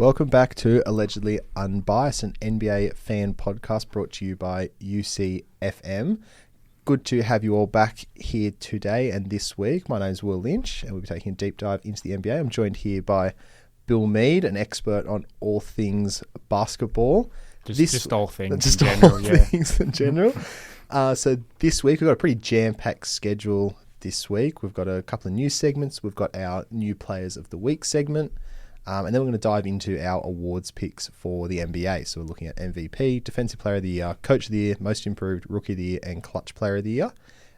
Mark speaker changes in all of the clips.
Speaker 1: Welcome back to Allegedly Unbiased, an NBA fan podcast brought to you by UCFM. Good to have you all back here today and this week. My name is Will Lynch, and we'll be taking a deep dive into the NBA. I'm joined here by Bill Mead, an expert on all things basketball.
Speaker 2: Just all things
Speaker 1: just
Speaker 2: in general,
Speaker 1: all things in general. So this week, we've got a pretty jam-packed schedule this week. We've got a couple of news segments. We've got our new players of the week segment. And then we're going to dive into our awards picks for the NBA. So we're looking at MVP, Defensive Player of the Year, Coach of the Year, Most Improved, Rookie of the Year, and Clutch Player of the Year. And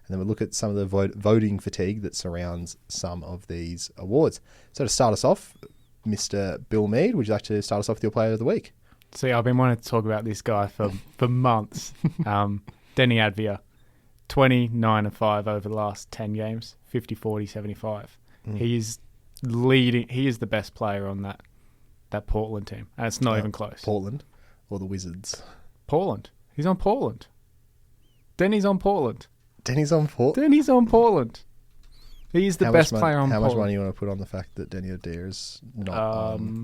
Speaker 1: then we'll look at some of the voting fatigue that surrounds some of these awards. So to start us off, Mr. Bill Mead, would you like to start us off with your Player of the Week?
Speaker 2: See, I've been wanting to talk about this guy for months. Deni Avdijas, 29-5 over the last 10 games, 50, 40, 75. He is leading. He is the best player on that Portland team, and it's not even close.
Speaker 1: Portland or the Wizards?
Speaker 2: Portland. He's on Portland. Deni's on Portland.
Speaker 1: Deni's on Portland?
Speaker 2: Deni's on Portland. He's the best player on Portland.
Speaker 1: How much money you want to put on the fact that Deni Avdijas is not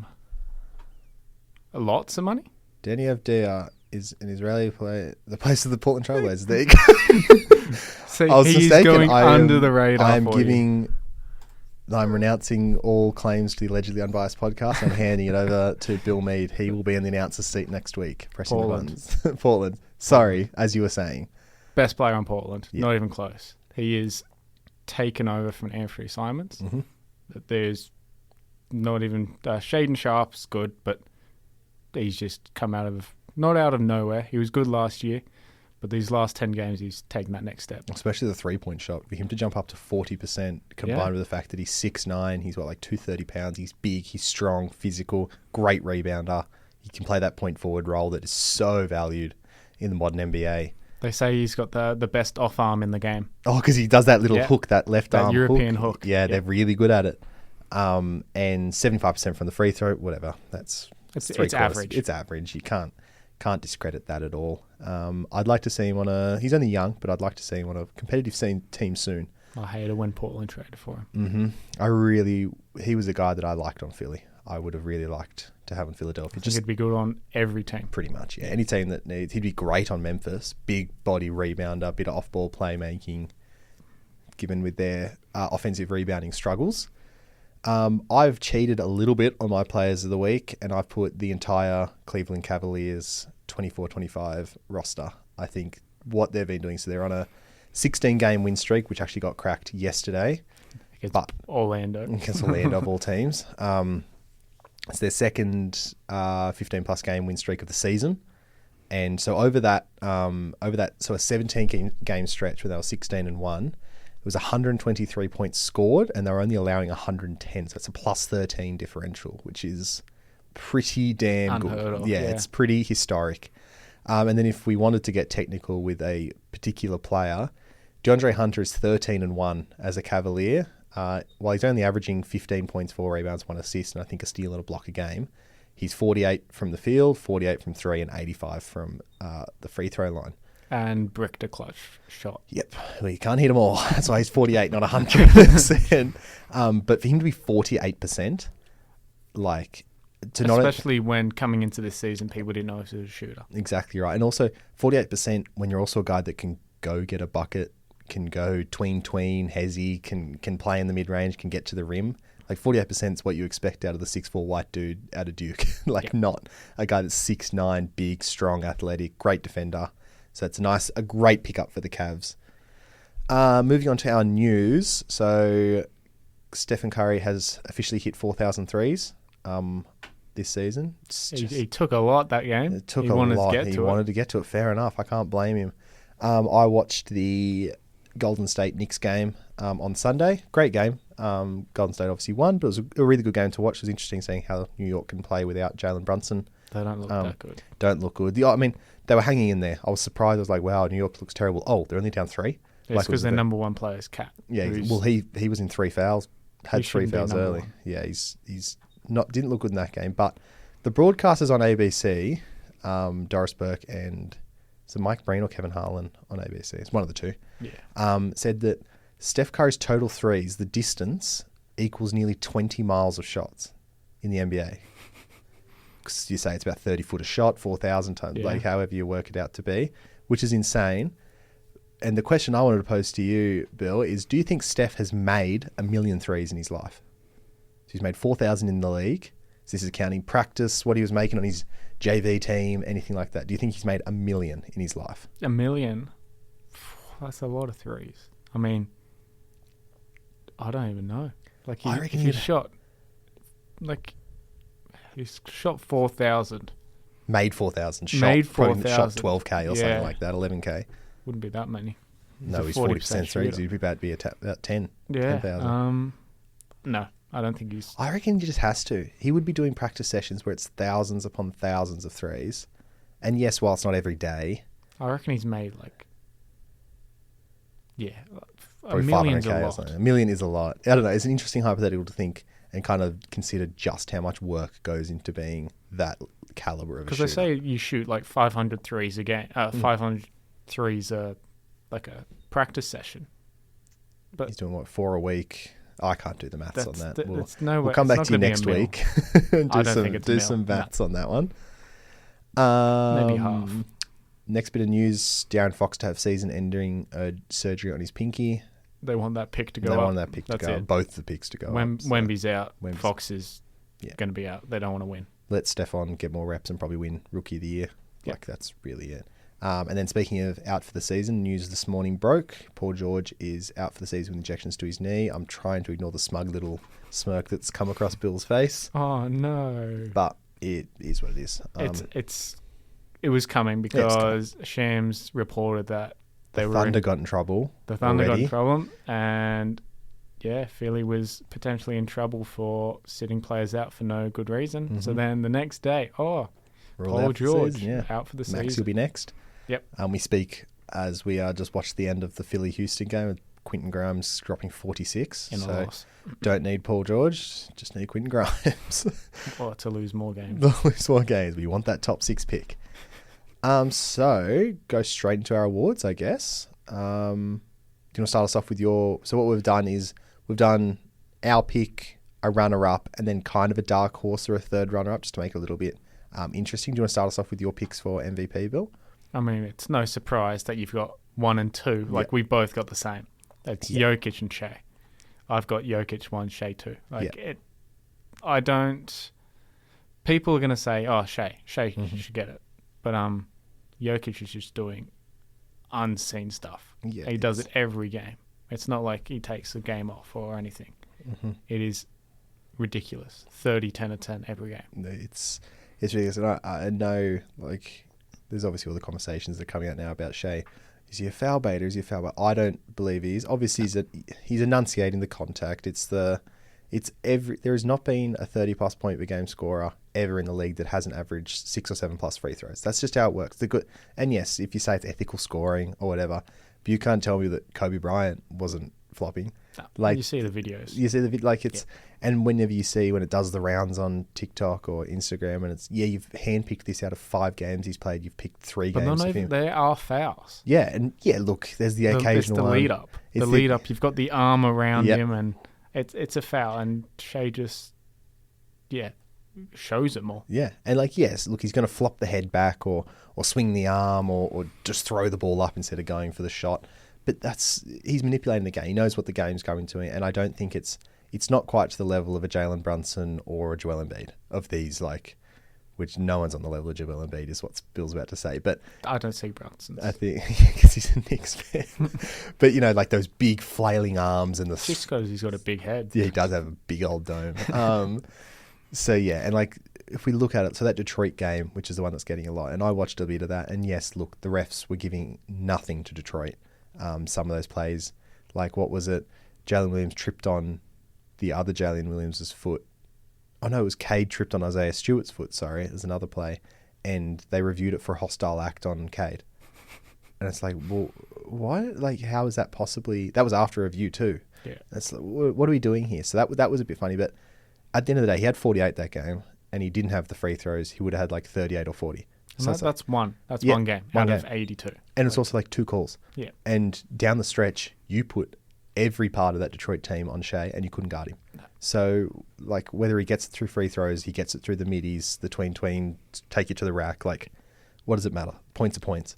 Speaker 2: lots of money?
Speaker 1: Deni Avdijas is an Israeli player, the place of the Portland Trailblazers. There you go.
Speaker 2: See, he's going under the radar.
Speaker 1: I'm renouncing all claims to the Allegedly Unbiased podcast. I'm handing it over to Bill Mead. He will be in the announcer's seat next week. Pressing
Speaker 2: Portland.
Speaker 1: The buttons. Portland. Sorry, as you were saying.
Speaker 2: Best player on Portland.
Speaker 1: Yeah.
Speaker 2: Not even close. He is taken over from Anthony Simons.
Speaker 1: Mm-hmm.
Speaker 2: There's not even... Shaden Sharp's good, but he's just come not out of nowhere. He was good last year. But these last 10 games, he's taken that next step.
Speaker 1: Especially the three-point shot. For him to jump up to 40%, combined with the fact that he's 6'9", he's got like 230 pounds, he's big, he's strong, physical, great rebounder. He can play that point forward role that is so valued in the modern NBA.
Speaker 2: They say he's got the best off arm in the game.
Speaker 1: Oh, because he does that little hook, that left arm
Speaker 2: European hook.
Speaker 1: Yeah, they're really good at it. And 75% from the free throw, whatever. It's
Speaker 2: average.
Speaker 1: It's average. You can't discredit that at all. I'd like to see him he's only young, but I'd like to see him on a competitive team soon.
Speaker 2: I hate it when Portland traded for him.
Speaker 1: He was a guy that I liked on Philly. I would have really liked to have in Philadelphia.
Speaker 2: I think he'd be good on every team.
Speaker 1: Pretty much, yeah. Any team that needs, he'd be great on Memphis. Big body rebounder, bit of off-ball playmaking, given with their offensive rebounding struggles. I've cheated a little bit on my players of the week, and I've put the entire Cleveland Cavaliers 24-25 roster. I think what they've been doing, so they're on a 16-game win streak, which actually got cracked yesterday.
Speaker 2: Against Orlando
Speaker 1: of all teams. It's their second 15-plus game win streak of the season. And so over that, so a 17-game stretch where they were 16-1, it was 123 points scored, and they were only allowing 110. So it's a plus 13 differential, which is pretty damn good. Yeah, it's pretty historic. And then if we wanted to get technical with a particular player, DeAndre Hunter is 13-1 as a Cavalier. While he's only averaging 15 points, 4 rebounds, 1 assist, and I think a steal and a block a game, he's 48 from the field, 48 from 3, and 85 from the free throw line.
Speaker 2: And bricked a clutch shot.
Speaker 1: Yep. Well, you can't hit them all. That's why he's 48, not 100%. But for him to be 48%,
Speaker 2: especially when coming into this season, people didn't know if he was a shooter.
Speaker 1: Exactly right. And also 48% when you're also a guy that can go get a bucket, can go tween, hezzy, can play in the mid-range, can get to the rim. 48% is what you expect out of the 6'4" white dude out of Duke. Not a guy that's 6'9", big, strong, athletic, great defender. So it's a great pickup for the Cavs. Moving on to our news. So Stephen Curry has officially hit 4,000 threes this season.
Speaker 2: He took a lot that game.
Speaker 1: It took a lot. He wanted to get to it. Fair enough. I can't blame him. I watched the Golden State Knicks game on Sunday. Great game. Golden State obviously won, but it was a really good game to watch. It was interesting seeing how New York can play without Jalen Brunson.
Speaker 2: They don't look that good.
Speaker 1: Don't look good. They were hanging in there. I was surprised. I was like, wow, New York looks terrible. Oh, they're only down 3.
Speaker 2: It's because their number one player is Cat.
Speaker 1: Yeah, he was in 3 fouls. Had 3 fouls early. Yeah, he's didn't look good in that game. But the broadcasters on ABC, Doris Burke and Mike Breen or Kevin Harlan on ABC, it's one of the two, said that Steph Curry's total threes, the distance, equals nearly 20 miles of shots in the NBA. 'cause you say it's about 30 foot a shot, 4,000 tons, like however you work it out to be, which is insane. And the question I wanted to pose to you, Bill, is do you think Steph has made 1,000,000 threes in his life? So he's made 4,000 in the league. So this is counting practice, what he was making on his JV team, anything like that. Do you think he's made 1,000,000 in his life?
Speaker 2: 1,000,000? That's a lot of threes. I mean, I don't even know. Like,
Speaker 1: I reckon
Speaker 2: he shot 4,000.
Speaker 1: Made 4,000.
Speaker 2: Made
Speaker 1: probably
Speaker 2: 4,000.
Speaker 1: Shot 12K or something like that, 11K.
Speaker 2: Wouldn't be that many.
Speaker 1: No, he's 40% threes. He'd be about to be about 10.
Speaker 2: Yeah.
Speaker 1: 10,000.
Speaker 2: No, I don't think he's...
Speaker 1: I reckon he just has to. He would be doing practice sessions where it's thousands upon thousands of threes. And yes, while it's not every day.
Speaker 2: I reckon he's made
Speaker 1: Probably 500K or something. 1,000,000 is a lot. I don't know. It's an interesting hypothetical to think and kind of consider just how much work goes into being that caliber of a shooter.
Speaker 2: Because they say you shoot 500 threes a game. 500 threes like a practice session. But
Speaker 1: he's doing 4 a week? I can't do the maths on that. We'll come back to you next week and do some maths on that one.
Speaker 2: Maybe half.
Speaker 1: Next bit of news, Darren Fox to have season-ending surgery on his pinky.
Speaker 2: They want that pick to go up.
Speaker 1: They want that pick to go up. Both the picks to go up.
Speaker 2: Wemby's out. Fox is going to be out. They don't want to win.
Speaker 1: Let Stephon get more reps and probably win Rookie of the Year. That's really it. And then speaking of out for the season, news this morning broke. Paul George is out for the season with injections to his knee. I'm trying to ignore the smug little smirk that's come across Bill's face.
Speaker 2: Oh, no.
Speaker 1: But it is what it is.
Speaker 2: It was coming because Shams reported that
Speaker 1: the Thunder got in trouble.
Speaker 2: The Thunder got in trouble, and Philly was potentially in trouble for sitting players out for no good reason. Mm-hmm. So then the next day, Paul George out for the season.
Speaker 1: Max will be next.
Speaker 2: Yep.
Speaker 1: We speak as we just watched the end of the Philly-Houston game with Quentin Grimes dropping 46.
Speaker 2: In a loss.
Speaker 1: Don't need Paul George, just need Quentin Grimes.
Speaker 2: Or to lose more games.
Speaker 1: Lose more games. We want that top 6 pick. So go straight into our awards, I guess. Do you want to start us off with your... So what we've done is we've done our pick, a runner-up, and then kind of a dark horse or a third runner-up, just to make it a little bit interesting. Do you want to start us off with your picks for MVP, Bill?
Speaker 2: I mean, it's no surprise that you've got 1 and 2. We both got the same. It's Jokic and Shea. I've got Jokic 1, Shea 2. I don't... People are going to say, Shea should get it. But Jokic is just doing unseen stuff. Yeah, he does it every game. It's not like he takes a game off or anything. Mm-hmm. It is ridiculous. 30, 10 of 10 every game.
Speaker 1: It's ridiculous. And I know, there's obviously all the conversations that are coming out now about Shea. Is he a foul baiter? Is he a foul baiter? I don't believe he is. Obviously, he's enunciating the contact. There has not been a 30-plus point per game scorer ever in the league that hasn't averaged 6 or 7-plus free throws. That's just how it works. And yes, if you say it's ethical scoring or whatever, but you can't tell me that Kobe Bryant wasn't flopping.
Speaker 2: No, you see the videos.
Speaker 1: You see the video, and whenever you see when it does the rounds on TikTok or Instagram, and it's you've handpicked this out of 5 games he's played. You've picked 3 games of him.
Speaker 2: There are fouls.
Speaker 1: Yeah, and look, there's the occasional one.
Speaker 2: Lead up. The lead up. You've got the arm around him, and it's a foul, and Shea just shows it more. Yeah, and he's going to flop the head back or swing the arm or just throw the ball up instead of going for the shot. But he's manipulating the game. He knows what the game's coming to, and I don't think it's not quite to the level of a Jalen Brunson or a Joel Embiid of these, which no one's on the level of Joel Embiid is what Bill's about to say. But I don't see Brunson.
Speaker 1: I think because he's a Knicks fan. But those big flailing arms and
Speaker 2: just because he's got a big head.
Speaker 1: Yeah, he does have a big old dome. And if we look at it, so that Detroit game, which is the one that's getting a lot, and I watched a bit of that, and yes, look, the refs were giving nothing to Detroit. Some of those plays, what was it? Jalen Williams tripped on the other Jalen Williams' foot. Oh no, it was Cade tripped on Isaiah Stewart's foot. Sorry, it was another play, and they reviewed it for a hostile act on Cade. And it's well, why? How is that possibly? That was after a review too.
Speaker 2: Yeah,
Speaker 1: it's what are we doing here? So that was a bit funny, but at the end of the day, he had 48 that game, and he didn't have the free throws. He would have had 38 or 40.
Speaker 2: So that's one. That's one game out of 82.
Speaker 1: And it's also 2 calls.
Speaker 2: Yeah.
Speaker 1: And down the stretch, you put every part of that Detroit team on Shea, and you couldn't guard him. So, like, whether he gets it through free throws, he gets it through the middies, the tween, take it to the rack, like, what does it matter? Points are points.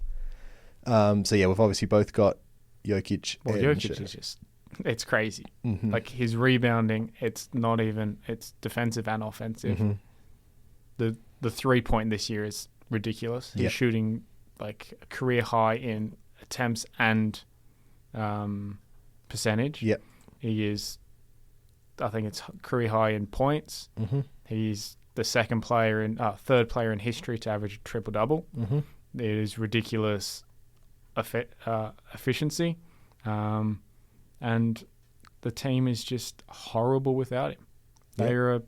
Speaker 1: So, yeah, we've obviously both got Jokic.
Speaker 2: Well, Jokic is just, it's crazy.
Speaker 1: Mm-hmm.
Speaker 2: Like, his rebounding, it's not even, it's defensive and offensive.
Speaker 1: Mm-hmm.
Speaker 2: The 3-point this year is ridiculous. He's shooting, like, a career high in attempts and percentage.
Speaker 1: Yep.
Speaker 2: He is, I think it's career high in points.
Speaker 1: Mm-hmm.
Speaker 2: He's the third player in history to average a triple-double.
Speaker 1: Mm-hmm.
Speaker 2: It is ridiculous efficiency. And the team is just horrible without him. They're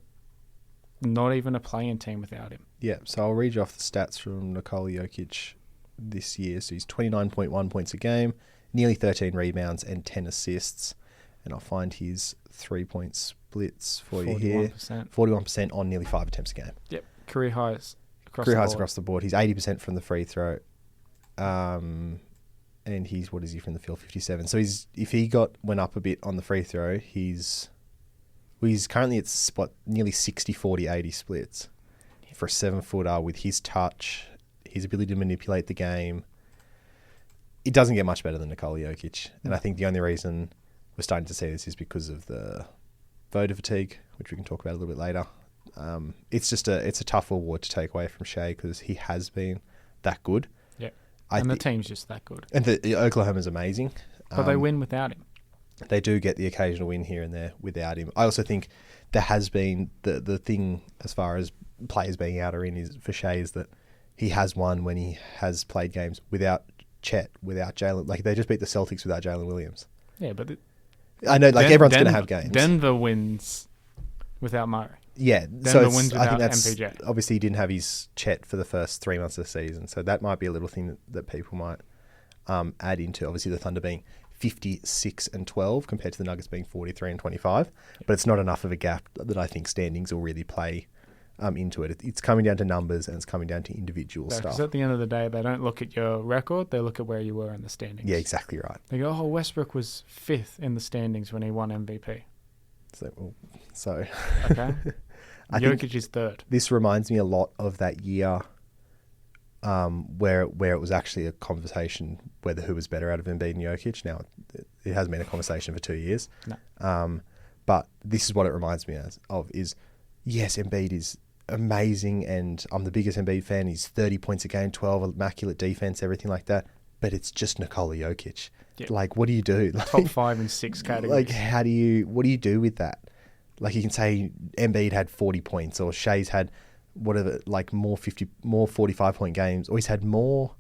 Speaker 2: not even a play-in team without him.
Speaker 1: Yeah, so I'll read you off the stats from Nikola Jokic this year. So he's 29.1 points a game, nearly 13 rebounds and 10 assists. And I'll find his 3-point splits for you here. 41% on nearly 5 attempts a game.
Speaker 2: Yep, career highs across the board.
Speaker 1: He's 80% from the free throw. And he's, what is he from the field? 57. So if he went up a bit on the free throw, he's currently at nearly 60-40-80 splits for a 7-footer with his touch, his ability to manipulate the game. It doesn't get much better than Nikola Jokic. And I think the only reason we're starting to see this is because of the voter fatigue, which we can talk about a little bit later. It's a tough award to take away from Shea because he has been that good.
Speaker 2: Yeah. The team's just that good.
Speaker 1: And Oklahoma's amazing.
Speaker 2: But they win without him.
Speaker 1: They do get the occasional win here and there without him. I also think there has been the thing as far as players being out or in is for Shea is that he has won when he has played games without Chet, without Jalen. Like, they just beat the Celtics without Jalen Williams.
Speaker 2: Yeah, but
Speaker 1: I know, like, everyone's going to have games.
Speaker 2: Denver wins without Murray.
Speaker 1: Yeah,
Speaker 2: Denver wins without MPJ.
Speaker 1: Obviously, he didn't have his Chet for the first 3 months of the season, so that might be a little thing that people might add into. Obviously, the Thunder being 56-12 compared to the Nuggets being 43-25, but it's not enough of a gap that I think standings will really play into it. It's coming down to numbers and it's coming down to individual stuff.
Speaker 2: Because at the end of the day, they don't look at your record; they look at where you were in the standings.
Speaker 1: Yeah, exactly right.
Speaker 2: They go, "Oh, Westbrook was 5th in the standings when he won MVP."
Speaker 1: So
Speaker 2: okay, Jokic is 3rd.
Speaker 1: This reminds me a lot of that year where it was actually a conversation whether who was better out of Embiid and Jokic. Now, it hasn't been a conversation for 2 years.
Speaker 2: No.
Speaker 1: But this is what it reminds me of is, yes, Embiid is amazing and I'm the biggest Embiid fan. He's 30 points a game, 12, immaculate defense, everything like that. But it's just Nikola Jokic. Yep. Like, what do you do? Like,
Speaker 2: top 5 and 6 categories.
Speaker 1: Like, what do you do with that? Like, you can say Embiid had 40 points or Shea's had whatever, like more 45-point games, or he's had more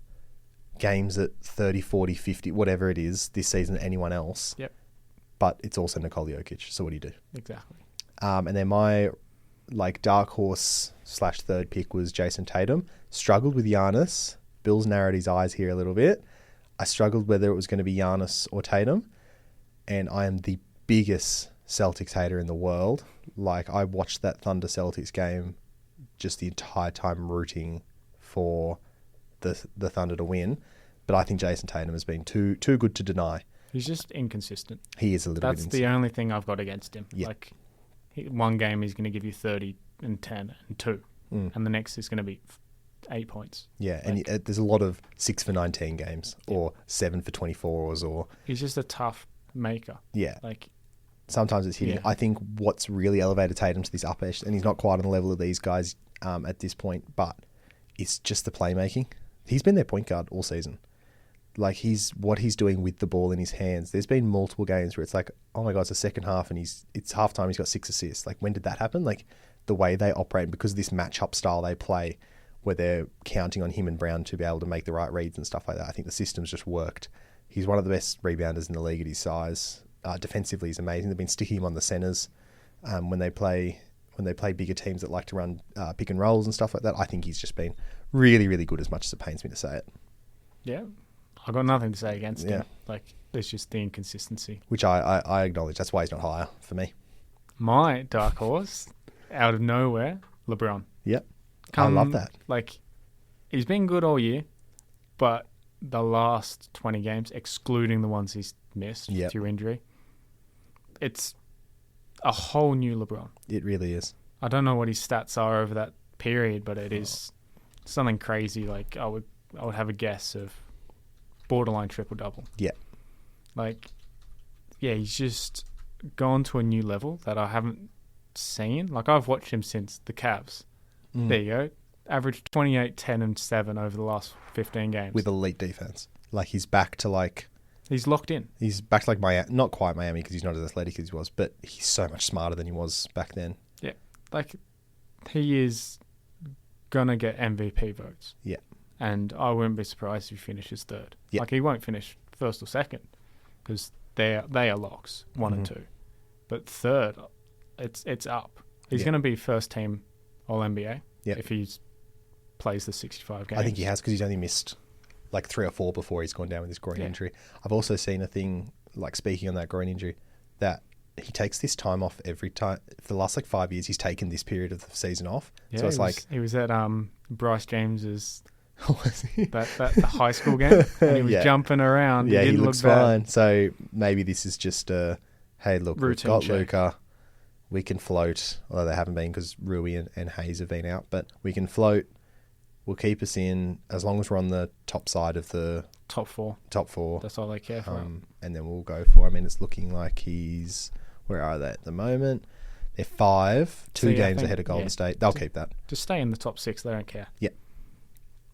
Speaker 1: games at 30, 40, 50, whatever it is this season than anyone else.
Speaker 2: Yep.
Speaker 1: But it's also Nikola Jokic. So what do you do?
Speaker 2: Exactly.
Speaker 1: And then my dark horse / third pick was Jason Tatum. Struggled with Giannis. Bill's narrowed his eyes here a little bit. I struggled whether it was going to be Giannis or Tatum. And I am the biggest Celtics hater in the world. Like, I watched that Thunder Celtics game just the entire time rooting for the Thunder to win. But I think Jason Tatum has been too good to deny.
Speaker 2: He's just inconsistent.
Speaker 1: He is a little bit
Speaker 2: inconsistent. That's the only thing I've got against him.
Speaker 1: Yeah.
Speaker 2: Like, one game he's going to give you 30 and 10 and 2. And the next is going to be 8 points.
Speaker 1: Yeah, like, and there's a lot of 6 for 19 games or 7 for 24s or...
Speaker 2: He's just a tough maker.
Speaker 1: Yeah.
Speaker 2: Like,
Speaker 1: sometimes it's hitting. Yeah. I think what's really elevated Tatum to this upper edge, and he's not quite on the level of these guys at this point, but it's just the playmaking. He's been their point guard all season. Like, what he's doing with the ball in his hands. There's been multiple games where it's like, oh my God, it's the second half and it's halftime, he's got 6 assists. Like, when did that happen? Like, the way they operate, because of this matchup style they play, where they're counting on him and Brown to be able to make the right reads and stuff like that. I think the system's just worked. He's one of the best rebounders in the league at his size. Defensively, he's amazing. They've been sticking him on the centers when they play bigger teams that like to run pick and rolls and stuff like that. I think he's just been really, really good, as much as it pains me to say it.
Speaker 2: Yeah, I've got nothing to say against him. Like, there's just the inconsistency,
Speaker 1: which I acknowledge. That's why he's not higher for me. My
Speaker 2: dark horse, out of nowhere, LeBron.
Speaker 1: Yep, I love that.
Speaker 2: Like, he's been good all year, but the last 20 games, excluding the ones he's missed through injury, it's a whole new LeBron.
Speaker 1: It really is.
Speaker 2: I don't know what his stats are over that period, but it is something crazy. Like I would have a guess of borderline triple-double.
Speaker 1: Yeah.
Speaker 2: Like, yeah, he's just gone to a new level that I haven't seen. Like, I've watched him since the Cavs. There you go. Averaged 28, 10, and 7 over the last 15 games.
Speaker 1: With elite defense. Like, he's back to, like...
Speaker 2: He's locked in.
Speaker 1: He's back to, like, Miami. Not quite Miami because he's not as athletic as he was, but he's so much smarter than he was back then.
Speaker 2: Yeah. Like, he is going to get MVP votes.
Speaker 1: Yeah.
Speaker 2: And I wouldn't be surprised if he finishes third.
Speaker 1: Yeah.
Speaker 2: Like, he won't finish first or second because they are locks, 1 and 2. But third, it's up. He's going to be first team All-NBA if he plays the 65 games.
Speaker 1: I think he has because he's only missed like 3 or 4 before he's gone down with his groin injury. I've also seen a thing, like speaking on that groin injury, that he takes this time off every time. For the last like 5 years, he's taken this period of the season off.
Speaker 2: Yeah,
Speaker 1: so it's like...
Speaker 2: He was at Bryce James's... that the high school game, and he was jumping around.
Speaker 1: Yeah, he looks fine.
Speaker 2: Bad.
Speaker 1: So maybe this is just a, hey, look, we've got
Speaker 2: check.
Speaker 1: Luka. We can float, although they haven't been because Rui and Hayes have been out. But we can float. We'll keep us in as long as we're on the top side of the
Speaker 2: top four.
Speaker 1: That's
Speaker 2: all they care for.
Speaker 1: And then we'll go for. I mean, it's looking like he's... Where are they at the moment? They're 5, 2 games ahead of Golden State. They'll keep that.
Speaker 2: Just stay in the top 6. They don't care.
Speaker 1: Yeah.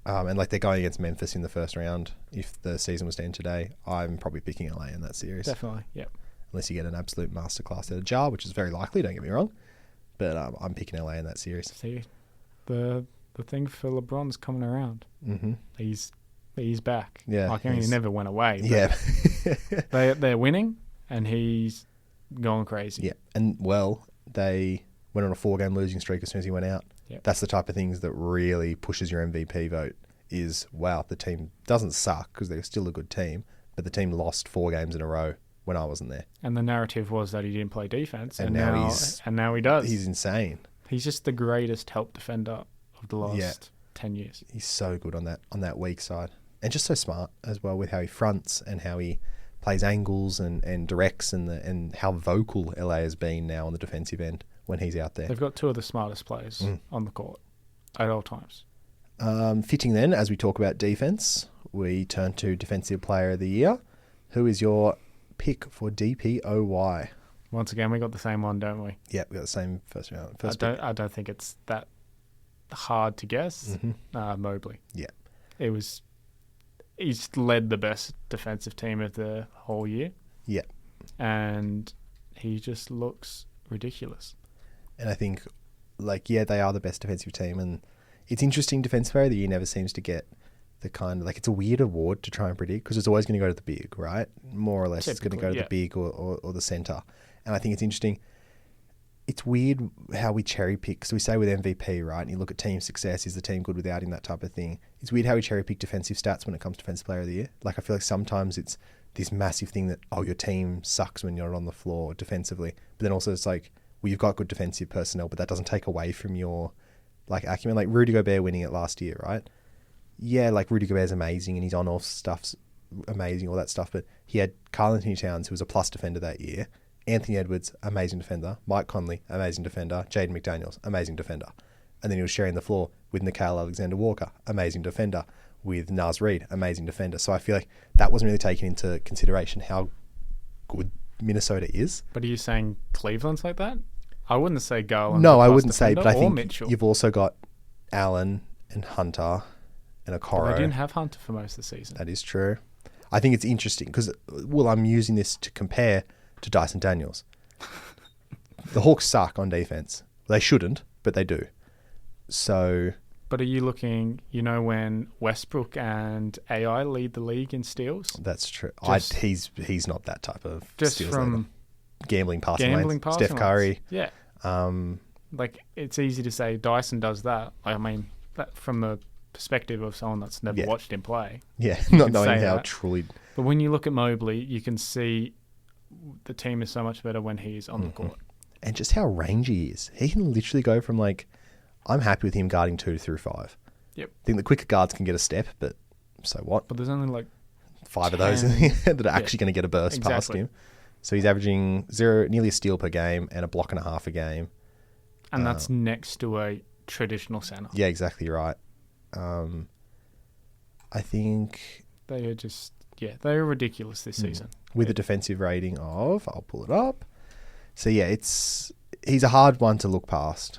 Speaker 1: And like they're going against Memphis in the first round. If the season was to end today, I'm probably picking LA in that series.
Speaker 2: Definitely, yep.
Speaker 1: Unless you get an absolute masterclass at a jar, which is very likely, don't get me wrong. But I'm picking LA in that series.
Speaker 2: See, the thing for LeBron's coming around.
Speaker 1: Mm-hmm.
Speaker 2: He's back.
Speaker 1: Yeah,
Speaker 2: like he never went away.
Speaker 1: Yeah,
Speaker 2: they're winning, and he's going crazy.
Speaker 1: Yeah, and they went on a 4-game losing streak as soon as he went out.
Speaker 2: Yep.
Speaker 1: That's the type of things that really pushes your MVP vote is, wow, the team doesn't suck because they're still a good team, but the team lost 4 games in a row when I wasn't there.
Speaker 2: And the narrative was that he didn't play defense, and now he does.
Speaker 1: He's insane.
Speaker 2: He's just the greatest help defender of the last 10 years.
Speaker 1: He's so good on that weak side. And just so smart as well with how he fronts and how he plays angles and directs and how vocal LA has been now on the defensive end when he's out there.
Speaker 2: They've got 2 of the smartest players on the court at all times.
Speaker 1: Fitting then, as we talk about defense, we turn to Defensive Player of the Year. Who is your pick for DPOY?
Speaker 2: Once again, we got the same one, don't we?
Speaker 1: Yeah, we got the same first round.
Speaker 2: I don't think it's that hard to guess. Mobley.
Speaker 1: Yeah.
Speaker 2: He's led the best defensive team of the whole year.
Speaker 1: Yeah.
Speaker 2: And he just looks ridiculous.
Speaker 1: And I think, they are the best defensive team. And it's interesting, Defensive Player of the Year never seems to get the kind of... it's a weird award to try and predict because it's always going to go to the big, right? More or less, typically, it's going to go to the big or the centre. And I think it's interesting. It's weird how we cherry pick. So we say with MVP, right? And you look at team success, is the team good without him, that type of thing. It's weird how we cherry pick defensive stats when it comes to Defensive Player of the Year. I feel like sometimes it's this massive thing that, your team sucks when you're on the floor defensively. But then also it's you've got good defensive personnel, but that doesn't take away from your acumen. Like Rudy Gobert winning it last year, right? Yeah, Rudy Gobert's amazing and his on-off stuff's amazing, all that stuff. But he had Karl Anthony Towns, who was a plus defender that year. Anthony Edwards, amazing defender. Mike Conley, amazing defender. Jaden McDaniels, amazing defender. And then he was sharing the floor with Nickeil Alexander-Walker, amazing defender. With Naz Reid, amazing defender. So I feel like that wasn't really taken into consideration how good Minnesota is.
Speaker 2: But are you saying Cleveland's like that? I wouldn't say Garland.
Speaker 1: No, I wouldn't say, but I think
Speaker 2: Mitchell.
Speaker 1: You've also got Allen and Hunter and Okoro.
Speaker 2: But they didn't have Hunter for most of the season.
Speaker 1: That is true. I think it's interesting because, I'm using this to compare to Dyson Daniels. The Hawks suck on defense. They shouldn't, but they do. So...
Speaker 2: But are you looking, when Westbrook and AI lead the league in steals?
Speaker 1: That's true. He's not that type of
Speaker 2: just
Speaker 1: steals
Speaker 2: from
Speaker 1: leader. Gambling passing lanes. Steph Curry.
Speaker 2: Yeah. It's easy to say Dyson does that. That from the perspective of someone that's never watched him play.
Speaker 1: Yeah, not knowing how truly...
Speaker 2: But when you look at Mobley, you can see the team is so much better when he's on the court.
Speaker 1: And just how rangy he is. He can literally go from I'm happy with him guarding 2 through 5.
Speaker 2: Yep.
Speaker 1: I think the quicker guards can get a step, but so what?
Speaker 2: But there's only
Speaker 1: 5 of those in there that are actually going to get a burst past him. So he's averaging nearly a steal per game and a block and a half a game.
Speaker 2: And that's next to a traditional centre.
Speaker 1: Yeah, exactly right. I think
Speaker 2: They are just, they are ridiculous this season.
Speaker 1: With a defensive rating of, I'll pull it up. So yeah, he's a hard one to look past,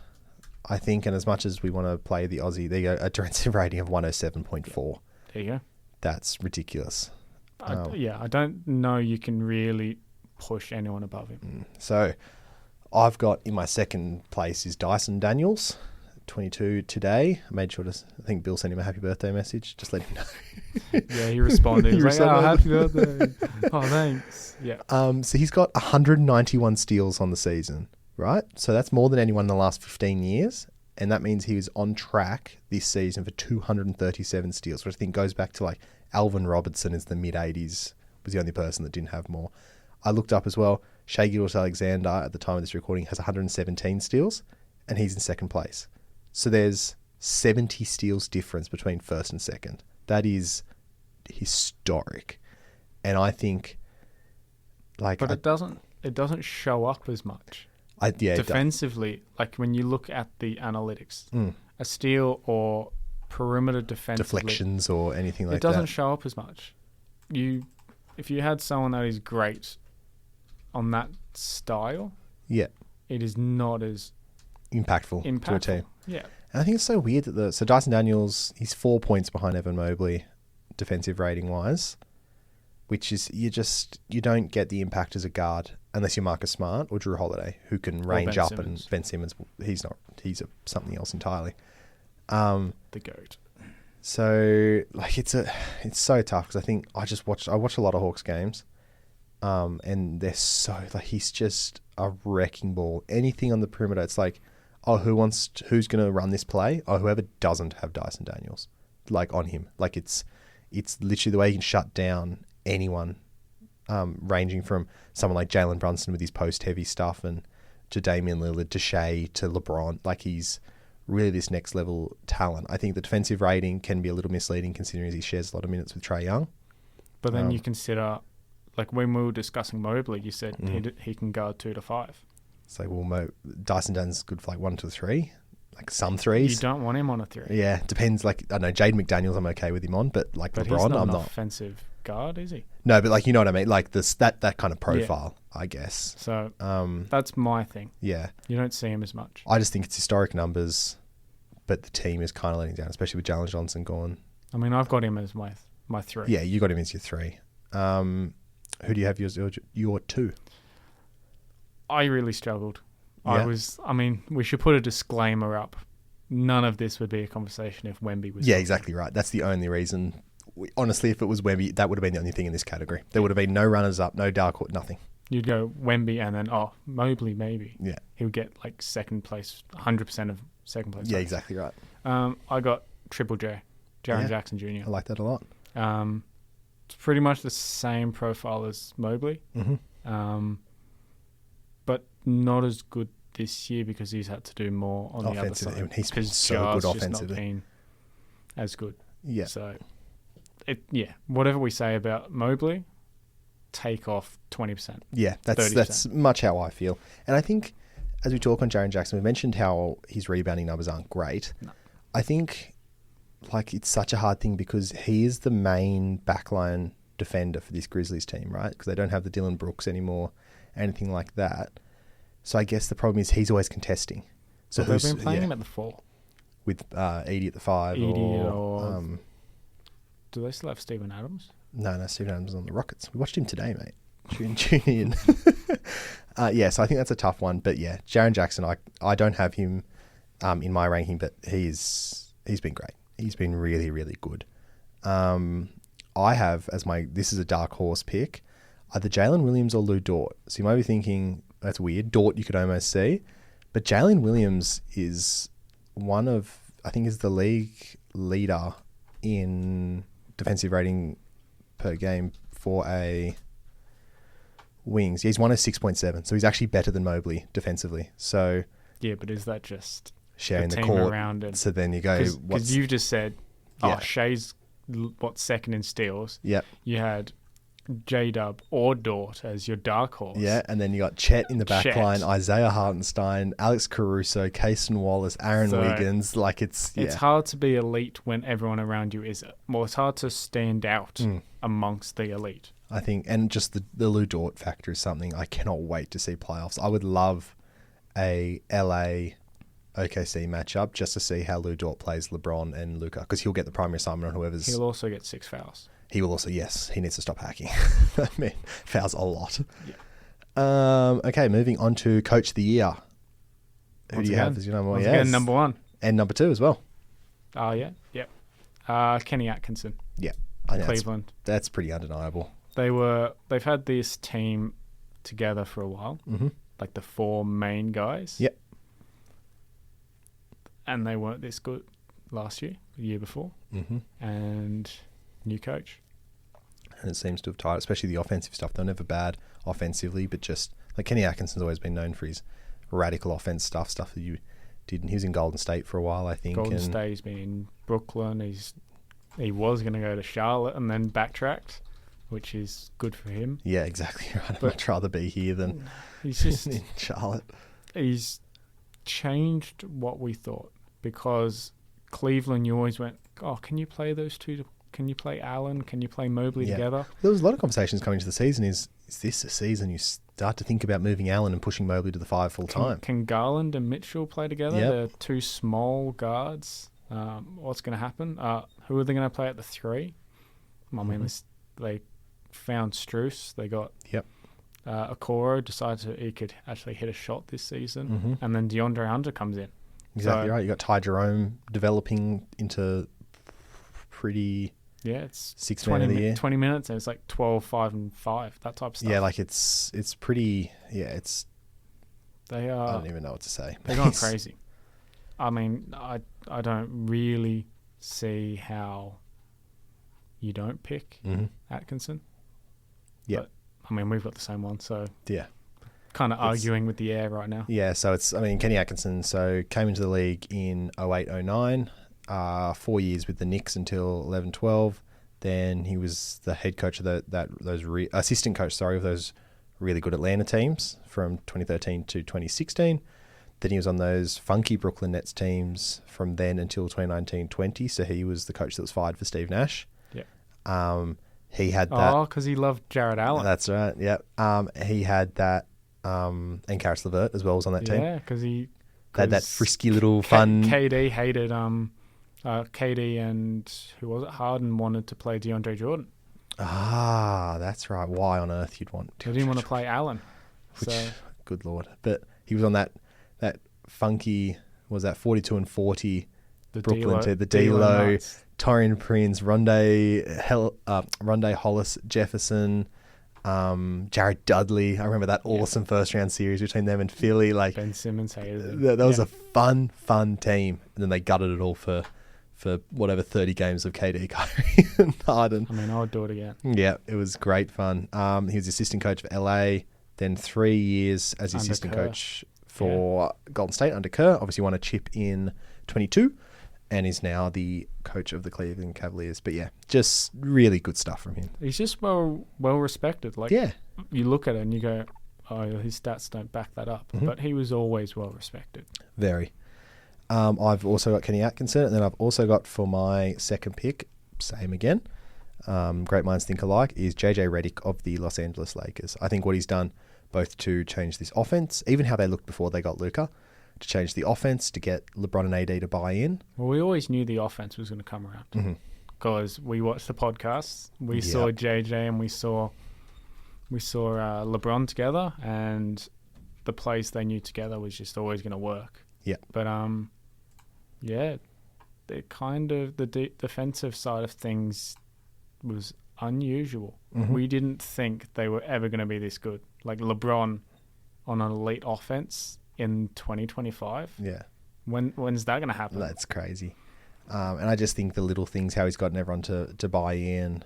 Speaker 1: I think. And as much as we want to play the Aussie, they go a defensive rating of 107.4.
Speaker 2: There you go.
Speaker 1: That's ridiculous.
Speaker 2: I don't know you can really push anyone above him.
Speaker 1: So I've got in my second place is Dyson Daniels, 22 today. I made sure to, I think Bill sent him a happy birthday message. Just let him know.
Speaker 2: Yeah, he responded. He was like, oh, happy birthday. Oh, thanks. Yeah.
Speaker 1: So he's got 191 steals on the season, right? So that's more than anyone in the last 15 years. And that means he was on track this season for 237 steals, which I think goes back to like Alvin Robertson is the mid-80s, was the only person that didn't have more. I looked up as well. Shai Gilgeous-Alexander at the time of this recording has 117 steals, and he's in second place. So there's 70 steals difference between first and second. That is historic. And I think like...
Speaker 2: But it doesn't show up as much. Defensively, like when you look at the analytics, a steal or perimeter defensively...
Speaker 1: Deflections or anything like that.
Speaker 2: It doesn't show up as much. If you had someone that is great on that style, it is not as
Speaker 1: impactful to a team.
Speaker 2: Yeah.
Speaker 1: And I think it's so weird that so Dyson Daniels, he's 4 points behind Evan Mobley defensive rating wise, which is you don't get the impact as a guard unless you're Marcus Smart or Drew Holiday, who can range up.
Speaker 2: Simmons.
Speaker 1: And Ben Simmons, he's something else entirely.
Speaker 2: The GOAT.
Speaker 1: So like it's so tough because I think I watch a lot of Hawks games, and they're so like he's just a wrecking ball. Anything on the perimeter, it's like, oh, who's going to run this play? Oh, whoever doesn't have Dyson Daniels like on him. Like it's literally the way he can shut down anyone, ranging from someone like Jalen Brunson with his post heavy stuff and to Damian Lillard to Shea to LeBron. Like he's really this next level talent. I think the defensive rating can be a little misleading considering he shares a lot of minutes with Trae Young.
Speaker 2: But then you consider, like when we were discussing Mobley, you said he can guard 2 to 5.
Speaker 1: It's like, well, Dyson Dunn's good for like 1 to 3, like some threes.
Speaker 2: You don't want him on a 3.
Speaker 1: Yeah, depends. Like I don't know, Jaden McDaniels, I'm okay with him on, but like LeBron,
Speaker 2: he's not
Speaker 1: I'm
Speaker 2: an
Speaker 1: not.
Speaker 2: Offensive guard, is he?
Speaker 1: No, but like you know what I mean, like that kind of profile, I guess.
Speaker 2: So that's my thing.
Speaker 1: Yeah,
Speaker 2: you don't see him as much.
Speaker 1: I just think it's historic numbers, but the team is kind of letting down, especially with Jalen Johnson gone.
Speaker 2: I mean, I've got him as my 3.
Speaker 1: Yeah, you got him as your 3. Who do you have your 2?
Speaker 2: I really struggled.
Speaker 1: Yeah.
Speaker 2: I mean, we should put a disclaimer up. None of this would be a conversation if Wemby was...
Speaker 1: Yeah, exactly right. That's the only reason. Honestly, if it was Wemby, that would have been the only thing in this category. There would have been no runners-up, no dark horse, nothing.
Speaker 2: You'd go Wemby and then, Mobley maybe.
Speaker 1: Yeah.
Speaker 2: He would get like second place, 100% of second place.
Speaker 1: Yeah, exactly right.
Speaker 2: I got Triple J, Jaren Jackson Jr.
Speaker 1: I like that a lot.
Speaker 2: It's pretty much the same profile as Mobley, but not as good this year because he's had to do more on the other side.
Speaker 1: He's been so good offensively.
Speaker 2: Just not been as good.
Speaker 1: Yeah.
Speaker 2: So, whatever we say about Mobley, take off 20%.
Speaker 1: Yeah, that's much how I feel. And I think as we talk on Jaren Jackson, we mentioned how his rebounding numbers aren't great. No. I think like it's such a hard thing because he is the main backline defender for this Grizzlies team, right? Because they don't have the Dylan Brooks anymore, anything like that. So I guess the problem is he's always contesting. So
Speaker 2: they've been playing him at the 4
Speaker 1: with Edie at the 5,
Speaker 2: or do they still have Steven Adams?
Speaker 1: No, Steven Adams is on the Rockets. We watched him today, mate. Tune in. So I think that's a tough one. But yeah, Jaren Jackson, I don't have him in my ranking, but he's been great. He's been really, really good. I have this is a dark horse pick, either Jalen Williams or Lou Dort. So you might be thinking, that's weird. Dort you could almost see. But Jalen Williams is is the league leader in defensive rating per game for a wings. He's 106.7, so he's actually better than Mobley defensively. So
Speaker 2: yeah, but is that just
Speaker 1: sharing the court
Speaker 2: around it?
Speaker 1: So then you go
Speaker 2: because you just said, Shea's second in steals.
Speaker 1: Yep.
Speaker 2: You had J-Dub or Dort as your dark horse.
Speaker 1: Yeah, and then you got Chet in the back
Speaker 2: Chet.
Speaker 1: line, Isaiah Hartenstein, Alex Caruso, Kaysen Wallace, Aaron Wiggins. Like it's
Speaker 2: hard to be elite when everyone around you is. Well, it's hard to stand out amongst the elite. I
Speaker 1: think, and just the Lou Dort factor is something I cannot wait to see playoffs. I would love a LA OKC matchup just to see how Lou Dort plays LeBron and Luka, because he'll get the primary assignment on whoever's.
Speaker 2: He'll also get 6 fouls.
Speaker 1: He will also, yes. He needs to stop hacking. I mean, fouls a lot.
Speaker 2: Yeah.
Speaker 1: Okay, moving on to Coach of the Year. Who do you have as your number one?
Speaker 2: Again, number 1.
Speaker 1: And number 2 as well.
Speaker 2: Oh, yeah. Yep. Kenny Atkinson.
Speaker 1: Yeah.
Speaker 2: Cleveland.
Speaker 1: That's pretty undeniable.
Speaker 2: They've had this team together for a while.
Speaker 1: Mm-hmm.
Speaker 2: Like the 4 main guys.
Speaker 1: Yep.
Speaker 2: And they weren't this good last year, the year before.
Speaker 1: Mm-hmm.
Speaker 2: And new coach.
Speaker 1: And it seems to have tied, especially the offensive stuff. They're never bad offensively, but just like Kenny Atkinson's always been known for his radical offense stuff that you did. He was in Golden State for a while, I think.
Speaker 2: Golden State, he's been in Brooklyn. He was going to go to Charlotte and then backtracked, which is good for him.
Speaker 1: Yeah, exactly right. I'd much rather be here than
Speaker 2: he's just
Speaker 1: in Charlotte.
Speaker 2: He's changed what we thought, because Cleveland, you always went, oh, can you play those two? Can you play Allen? Can you play Mobley together?
Speaker 1: There was a lot of conversations coming into the season. Is this a season you start to think about moving Allen and pushing Mobley to the 5 full time?
Speaker 2: Can Garland and Mitchell play together?
Speaker 1: Yep.
Speaker 2: They're 2 small guards. What's going to happen? Who are they going to play at the 3? I mean, they found Strus. They got Okoro decided he could actually hit a shot this season, and then DeAndre Hunter comes in.
Speaker 1: Exactly right. You got Ty Jerome developing into pretty.
Speaker 2: Yeah, it's
Speaker 1: 6th man of the year.
Speaker 2: 20 minutes, and it's like 12, 5, and 5. That type of stuff.
Speaker 1: Yeah, like it's pretty. Yeah, it's.
Speaker 2: They are.
Speaker 1: I don't even know what to say.
Speaker 2: They're going crazy. I mean, I don't really see how you don't pick Atkinson.
Speaker 1: Yeah.
Speaker 2: But, I mean, we've got the same one, so
Speaker 1: yeah,
Speaker 2: kind of arguing with the air right now.
Speaker 1: Yeah, so it's. I mean, Kenny Atkinson. So came into the league in 08-09. 4 years with the Knicks until 11-12. Then he was the head coach of those assistant coach, of those really good Atlanta teams from 2013 to 2016. Then he was on those funky Brooklyn Nets teams from then until 2019-20. So he was the coach that was fired for Steve Nash.
Speaker 2: Yeah.
Speaker 1: He had that.
Speaker 2: Oh, because he loved Jared Allen.
Speaker 1: That's right. Yeah. He had that. And Karis LeVert as well was on that team.
Speaker 2: Yeah, because he
Speaker 1: had that frisky little fun.
Speaker 2: KD hated KD and who was it? Harden wanted to play DeAndre Jordan.
Speaker 1: Ah, that's right. Why on earth you'd want?
Speaker 2: They didn't want to play Allen.
Speaker 1: Good lord! But he was on that funky. Was that 42 and 40? The Brooklyn team, the D'Lo, Taurean Prince, Rondae Hollis Jefferson, Jared Dudley. I remember that awesome first round series between them and Philly. Like
Speaker 2: Ben Simmons hated it.
Speaker 1: That was a fun team, and then they gutted it all for whatever 30 games of KD, Kyrie, and Harden.
Speaker 2: I mean, I would do it again.
Speaker 1: Yeah, it was great fun. He was assistant coach for LA, then 3 years as the assistant coach for Golden State under Kerr. Obviously won a chip in 22 and is now the coach of the Cleveland Cavaliers. But yeah, just really good stuff from him.
Speaker 2: He's just well respected. Like, you look at it and you go, oh, his stats don't back that up. But he was always well respected.
Speaker 1: Very. I've also got Kenny Atkinson, and then I've also got for my second pick, same again, great minds think alike, is JJ Redick of the Los Angeles Lakers. I think what he's done both to change this offense, even how they looked before they got Luka, to change the offense, to get LeBron and AD to buy in.
Speaker 2: Well, we always knew the offense was going to come around because we watched the podcasts, we saw JJ and we saw LeBron together, and the plays they knew together was just always going to work.
Speaker 1: Yeah.
Speaker 2: But it kind of the defensive side of things was unusual. We didn't think they were ever going to be this good. Like LeBron on an elite offense in 2025.
Speaker 1: Yeah.
Speaker 2: When's that going to happen?
Speaker 1: That's crazy. And I just think the little things, how he's gotten everyone to buy in,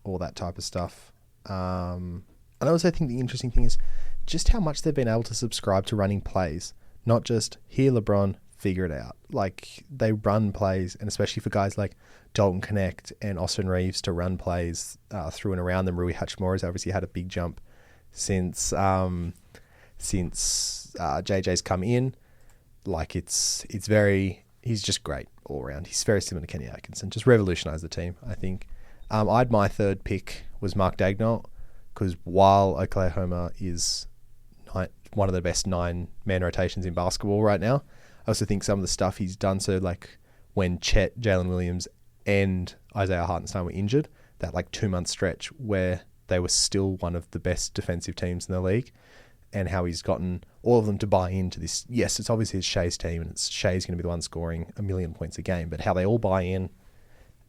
Speaker 1: all that type of stuff. And I also think the interesting thing is just how much they've been able to subscribe to running plays. Not just here, LeBron, figure it out. Like, they run plays, and especially for guys like Dalton Connect and Austin Reeves to run plays through and around them. Rui Hachimura's obviously had a big jump since JJ's come in. Like, he's just great all around. He's very similar to Kenny Atkinson. Just revolutionised the team, I think. My third pick was Mark Daigneault, because while Oklahoma is one of the best 9-man rotations in basketball right now, I also think some of the stuff he's done, so like when Chet, Jalen Williams and Isaiah Hartenstein were injured, that like 2-month stretch where they were still one of the best defensive teams in the league, and how he's gotten all of them to buy into this. Yes, it's obviously Shea's team, and Shea's going to be the one scoring 1 million points a game, but how they all buy in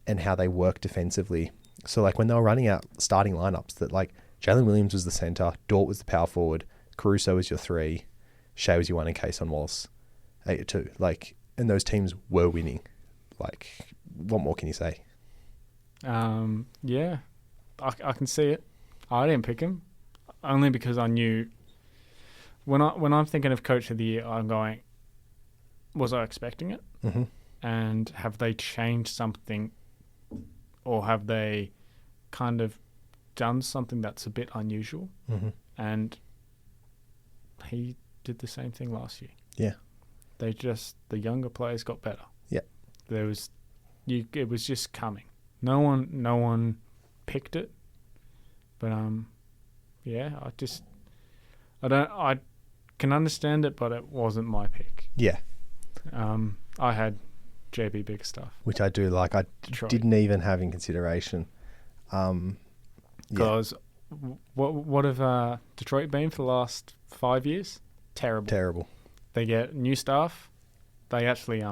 Speaker 1: and how they work defensively. So like when they were running out starting lineups, that like Jalen Williams was the center, Dort was the power forward, Caruso was your 3, Shea was your 1, and Kayson Wallace 8 or 2. Like, and those teams were winning. Like, what more can you say?
Speaker 2: Yeah, I can see it. I didn't pick him only because I knew when I'm thinking of coach of the year, I'm going, was I expecting it?
Speaker 1: Mm-hmm.
Speaker 2: And have they changed something, or have they kind of done something that's a bit unusual?
Speaker 1: Mm-hmm.
Speaker 2: And he did the same thing last year.
Speaker 1: Yeah.
Speaker 2: The younger players got better.
Speaker 1: Yeah.
Speaker 2: It was just coming. No one picked it. But yeah, I can understand it, but it wasn't my pick.
Speaker 1: Yeah.
Speaker 2: I had JB Bickerstaff,
Speaker 1: which I do like. I didn't even have in consideration.
Speaker 2: Because what have Detroit been for the last 5 years? Terrible. They get new staff. They actually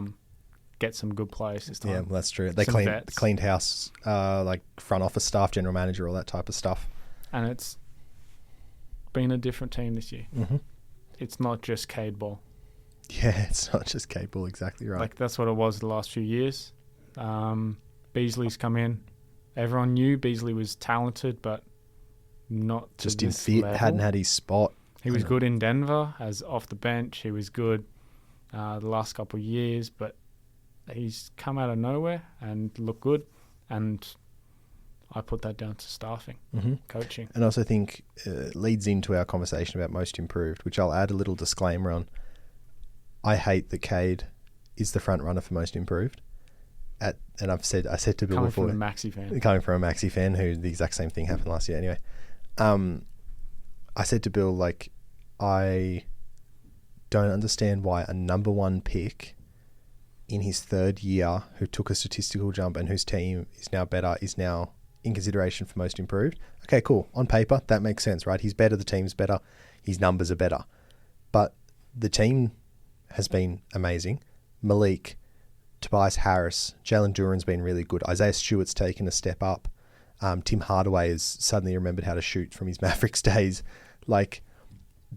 Speaker 2: get some good players this time.
Speaker 1: Yeah, well, that's true. They cleaned house, like front office staff, general manager, all that type of stuff.
Speaker 2: And it's been a different team this year.
Speaker 1: Mm-hmm.
Speaker 2: It's not just Cade Ball.
Speaker 1: Yeah, it's not just Cade Ball, exactly right.
Speaker 2: Like, that's what it was the last few years. Beasley's come in. Everyone knew Beasley was talented, but not
Speaker 1: just
Speaker 2: to
Speaker 1: didn't
Speaker 2: this
Speaker 1: fit,
Speaker 2: level.
Speaker 1: hadn't had his spot.
Speaker 2: He was good in Denver as off the bench. He was good the last couple of years, but he's come out of nowhere and looked good. And I put that down to staffing, coaching.
Speaker 1: And I also think it leads into our conversation about most improved, which I'll add a little disclaimer on. I hate that Cade is the front runner for most improved. And I said to Bill
Speaker 2: coming
Speaker 1: before,
Speaker 2: from a Maxi fan,
Speaker 1: who the exact same thing happened last year anyway. I said to Bill, like, I don't understand why a number 1 pick in his 3rd year, who took a statistical jump and whose team is now better, is now in consideration for most improved. Okay, cool. On paper, that makes sense, right? He's better, the team's better, his numbers are better. But the team has been amazing. Malik, Tobias Harris, Jalen Duran's been really good. Isaiah Stewart's taken a step up. Tim Hardaway has suddenly remembered how to shoot from his Mavericks days. Like,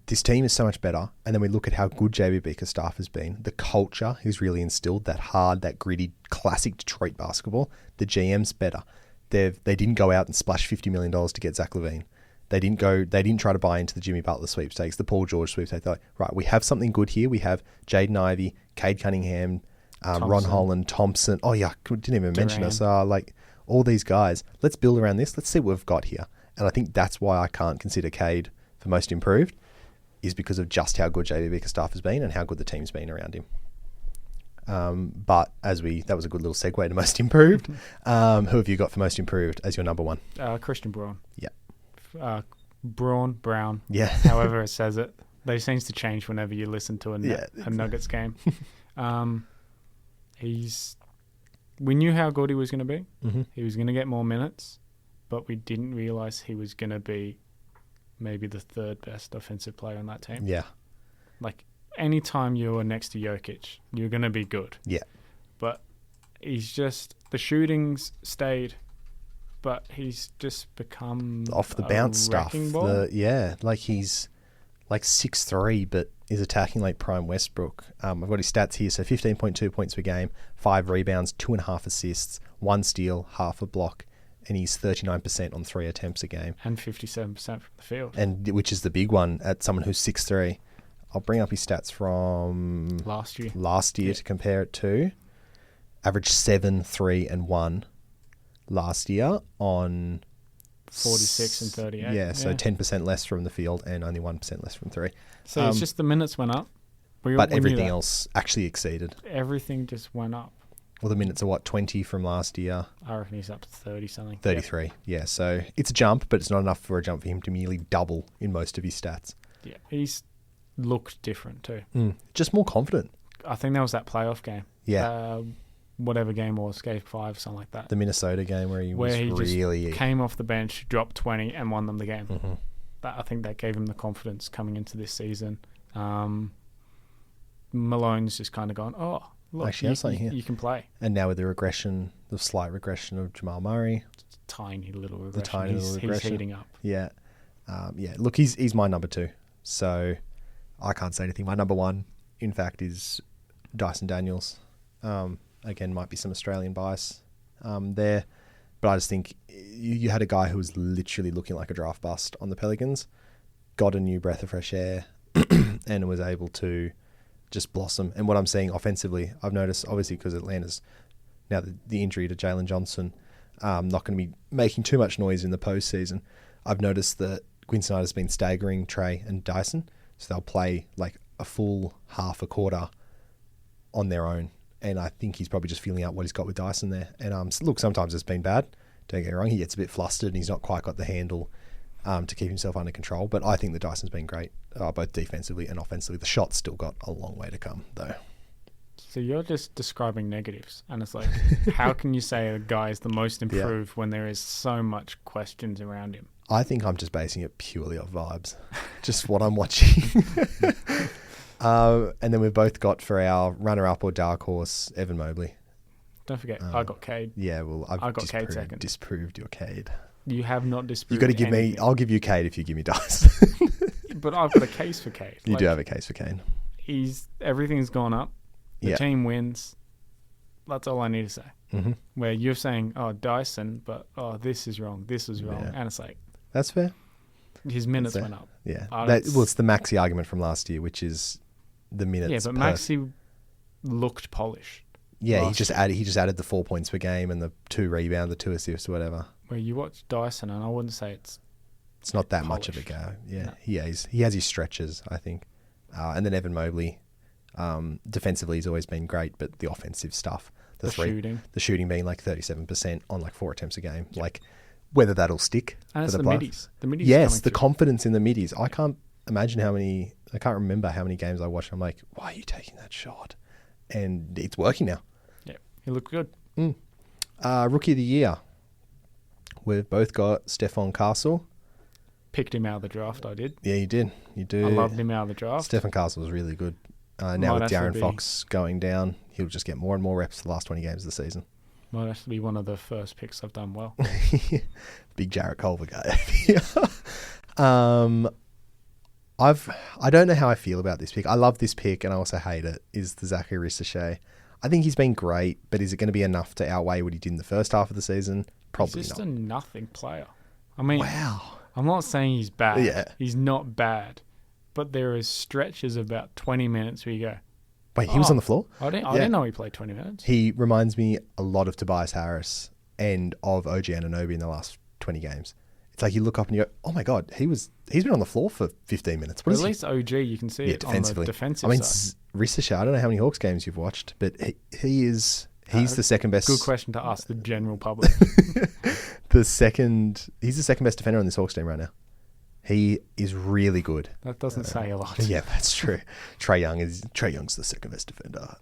Speaker 1: this team is so much better. And then we look at how good JB Bickerstaff has been. The culture he's really instilled, that hard, that gritty, classic Detroit basketball. The GM's better. They didn't go out and splash $50 million to get Zach LaVine. They didn't try to buy into the Jimmy Butler sweepstakes, the Paul George sweepstakes. They're like, right, we have something good here. We have Jaden Ivey, Cade Cunningham, Ron Holland, Thompson. Oh yeah, didn't even mention us. Like, all these guys. Let's build around this. Let's see what we've got here. And I think that's why I can't consider Cade for most improved, is because of just how good JB Bickerstaff has been and how good the team's been around him. But that was a good little segue to most improved. Who have you got for most improved as your number 1?
Speaker 2: Christian Braun.
Speaker 1: Yeah.
Speaker 2: Brown.
Speaker 1: Yeah.
Speaker 2: However it says it. They seems to change whenever you listen to a Nuggets game. We knew how good he was going to be. Mm-hmm. He was going to get more minutes, but we didn't realize he was going to be maybe the 3rd best offensive player on that team.
Speaker 1: Yeah.
Speaker 2: Like, anytime you were next to Jokic, you're going to be good.
Speaker 1: Yeah.
Speaker 2: But the shootings stayed, but he's just become
Speaker 1: off the bounce stuff. Like, he's like 6'3", but is attacking like prime Westbrook. I've got his stats here. So 15.2 points per game, 5 rebounds, 2.5 assists, 1 steal, half a block, and he's 39% on 3 attempts a game.
Speaker 2: And 57% from the field.
Speaker 1: And which is the big one at someone who's 6'3". I'll bring up his stats from
Speaker 2: last year
Speaker 1: to compare it to. Averaged 7, 3, and 1 last year on
Speaker 2: 46 and 38.
Speaker 1: Yeah, so 10% less from the field and only 1% less from 3.
Speaker 2: So it's just the minutes went up.
Speaker 1: But everything else actually exceeded.
Speaker 2: Everything just went up.
Speaker 1: Well, the minutes are what, 20 from last year?
Speaker 2: I reckon he's up to 30 something.
Speaker 1: 33, yeah. So it's a jump, but it's not enough for a jump for him to merely double in most of his stats.
Speaker 2: Yeah, he's looked different too.
Speaker 1: Just more confident.
Speaker 2: I think that was that playoff game.
Speaker 1: Yeah.
Speaker 2: Whatever game it was, game 5, something like that.
Speaker 1: The Minnesota game where he really...
Speaker 2: just came off the bench, dropped 20 and won them the game.
Speaker 1: Mm-hmm.
Speaker 2: I think that gave him the confidence coming into this season. Malone's just kind of gone, oh, look,
Speaker 1: actually,
Speaker 2: you can play.
Speaker 1: And now with the slight regression of Jamal Murray.
Speaker 2: Tiny little regression. He's heating up.
Speaker 1: Yeah. Look, he's my number 2. So I can't say anything. My number 1, in fact, is Dyson Daniels. Again, might be some Australian bias there. But I just think you had a guy who was literally looking like a draft bust on the Pelicans, got a new breath of fresh air, and was able to just blossom. And what I'm seeing offensively, I've noticed, obviously, because Atlanta's now the injury to Jalen Johnson, not going to be making too much noise in the postseason. I've noticed that Quinn Snyder's been staggering Trey and Dyson, so they'll play like a full half a quarter on their own. And I think he's probably just feeling out what he's got with Dyson there. And look, sometimes it's been bad. Don't get me wrong, he gets a bit flustered and he's not quite got the handle to keep himself under control. But I think that Dyson's been great, both defensively and offensively. The shot's still got a long way to come, though.
Speaker 2: So you're just describing negatives. And it's like, how can you say a guy is the most improved when there is so much questions around him?
Speaker 1: I think I'm just basing it purely off vibes. Just what I'm watching. And then we've both got for our runner-up or dark horse, Evan Mobley.
Speaker 2: Don't forget, I got Cade.
Speaker 1: Yeah, well, I got
Speaker 2: Cade second.
Speaker 1: Disproved your Cade.
Speaker 2: You have not disproved.
Speaker 1: You got to give me. I'll give you Cade if you give me Dyson.
Speaker 2: But I've got a case for Cade.
Speaker 1: You do have a case for Cade.
Speaker 2: Everything's gone up. The team wins. That's all I need to say.
Speaker 1: Mm-hmm.
Speaker 2: Where you're saying, oh, Dyson, but this is wrong. This is wrong, and it's like
Speaker 1: that's fair.
Speaker 2: His minutes went up.
Speaker 1: Yeah. It's the Maxey argument from last year, which is the minutes.
Speaker 2: Yeah, but Maxey looked polished.
Speaker 1: Yeah, he just added the 4 points per game and the 2 rebounds, the 2 assists, or whatever.
Speaker 2: Where you watch Dyson, and I wouldn't say it's
Speaker 1: not that
Speaker 2: polished.
Speaker 1: much of a go. Yeah,
Speaker 2: no.
Speaker 1: he has his stretches, I think. And then Evan Mobley, defensively, he's always been great, but the offensive stuff, the shooting being like 37% on like 4 attempts a game, like whether that'll stick
Speaker 2: and
Speaker 1: for
Speaker 2: it's
Speaker 1: the
Speaker 2: middies. The middies.
Speaker 1: Yes, the confidence in the middies. I can't remember how many games I watched. I'm like, why are you taking that shot? And it's working now.
Speaker 2: Yeah, he looked good.
Speaker 1: Rookie of the year. We've both got Stephon Castle.
Speaker 2: Picked him out of the draft, I did.
Speaker 1: Yeah, you did. You do.
Speaker 2: I loved him out of the draft.
Speaker 1: Stephon Castle was really good. Now with De'Aaron Fox going down, he'll just get more and more reps the last 20 games of the season.
Speaker 2: Might actually be one of the first picks I've done well.
Speaker 1: Big Jarrett Culver guy. I don't know how I feel about this pick. I love this pick and I also hate it, is the Zachary Ricochet. I think he's been great, but is it going to be enough to outweigh what he did in the first half of the season? Probably
Speaker 2: he's just
Speaker 1: not.
Speaker 2: a nothing player. I mean,
Speaker 1: wow.
Speaker 2: I'm not saying he's bad.
Speaker 1: Yeah.
Speaker 2: He's not bad. But there is stretches about 20 minutes where you go,
Speaker 1: wait, he was on the floor?
Speaker 2: I didn't know he played 20 minutes.
Speaker 1: He reminds me a lot of Tobias Harris and of OG Anunoby in the last 20 games. It's like you look up and you go, oh my God, he's been on the floor for 15 minutes.
Speaker 2: At least OG, you can see it on the defensive side.
Speaker 1: Ricochet, I don't know how many Hawks games you've watched, but he's the second best.
Speaker 2: Good question to ask the general public.
Speaker 1: He's the second best defender on this Hawks team right now. He is really good.
Speaker 2: That doesn't say a lot.
Speaker 1: Yeah, that's true. Trae Young's the second best defender.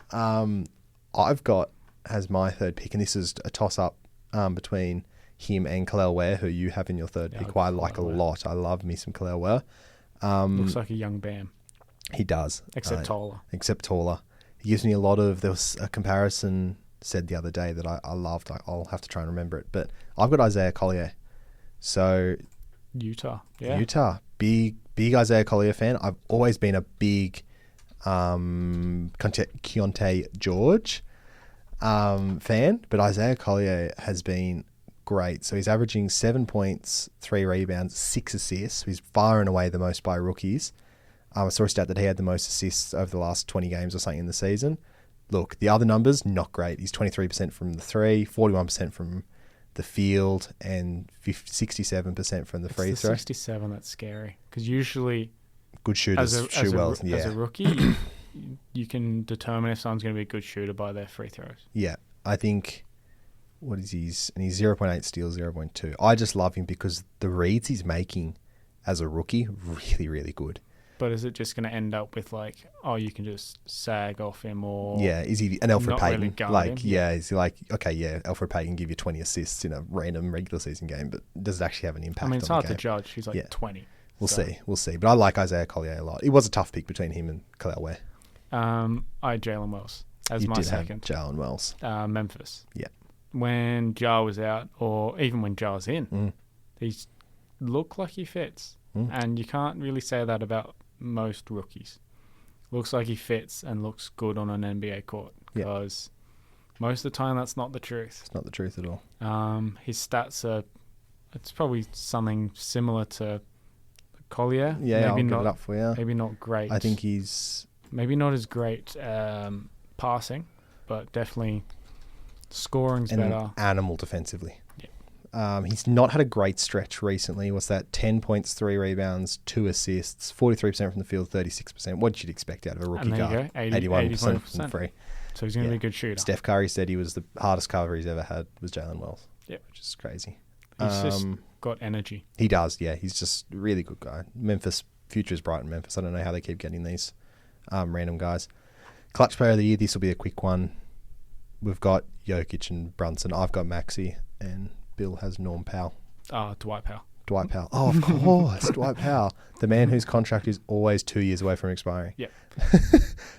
Speaker 1: I've got as my third pick, and this is a toss-up between him and Kel'el Ware, who you have in your third pick, who I like a lot. I love me some Kel'el Ware.
Speaker 2: Looks like a young Bam.
Speaker 1: He does.
Speaker 2: Except taller.
Speaker 1: He gives me a lot of... There was a comparison said the other day that I loved. I'll have to try and remember it. But I've got Isaiah Collier. So...
Speaker 2: Utah.
Speaker 1: Big Isaiah Collier fan. I've always been a big Keontae George fan, but Isaiah Collier has been great. So he's averaging 7 points, 3 rebounds, 6 assists. He's far and away the most by rookies. I saw a stat that he had the most assists over the last 20 games or something in the season. Look, the other numbers, not great. He's 23% from the three, 41% from the field, and 67% from the free throw.
Speaker 2: 67, that's scary. Because usually,
Speaker 1: good shooters shoot well.
Speaker 2: As a rookie, you can determine if someone's going to be a good shooter by their free throws.
Speaker 1: Yeah, I think, what is he's 0.8 steals, 0.2. I just love him because the reads he's making as a rookie, really, really good.
Speaker 2: But is it just going to end up with you can just sag off him or...
Speaker 1: Yeah, is he an Alfred Payton?
Speaker 2: Really guard him?
Speaker 1: Is he okay, Alfred Payton give you 20 assists in a random regular season game, but does it actually have an impact on the game?
Speaker 2: It's hard to judge. He's 20.
Speaker 1: We'll see. But I like Isaiah Collier a lot. It was a tough pick between him and Khalil Ware.
Speaker 2: I had Jalen Wells as my second.
Speaker 1: Jalen Wells.
Speaker 2: Memphis.
Speaker 1: Yeah.
Speaker 2: When Jar was out, or even when Jar's in, he looked like he fits. And you can't really say that about most rookies. Looks like he fits and looks good on an NBA court because most of the time that's not the truth.
Speaker 1: It's not the truth at all.
Speaker 2: His stats it's probably something similar to Collier.
Speaker 1: Yeah, I'll give it up for you.
Speaker 2: Maybe not great.
Speaker 1: I think he's...
Speaker 2: Maybe not as great passing, but definitely scoring's better.
Speaker 1: An animal defensively.
Speaker 2: Yeah.
Speaker 1: He's not had a great stretch recently. What's that? 10 points, 3 rebounds, 2 assists, 43% from the field, 36%. What you'd expect out of a rookie guard? 81% from free.
Speaker 2: So he's going to be a good shooter.
Speaker 1: Steph Curry said he was the hardest cover he's ever had was Jalen Wells.
Speaker 2: Yeah.
Speaker 1: Which is crazy.
Speaker 2: He's just got energy.
Speaker 1: He does, yeah. He's just a really good guy. Memphis, future is bright in Memphis. I don't know how they keep getting these random guys. Clutch player of the year, this will be a quick one. We've got Jokic and Brunson. I've got Maxey, and Bill has Norm Powell.
Speaker 2: Dwight Powell.
Speaker 1: Dwight Powell. Oh, of course, Dwight Powell. The man whose contract is always 2 years away from expiring.
Speaker 2: Yeah.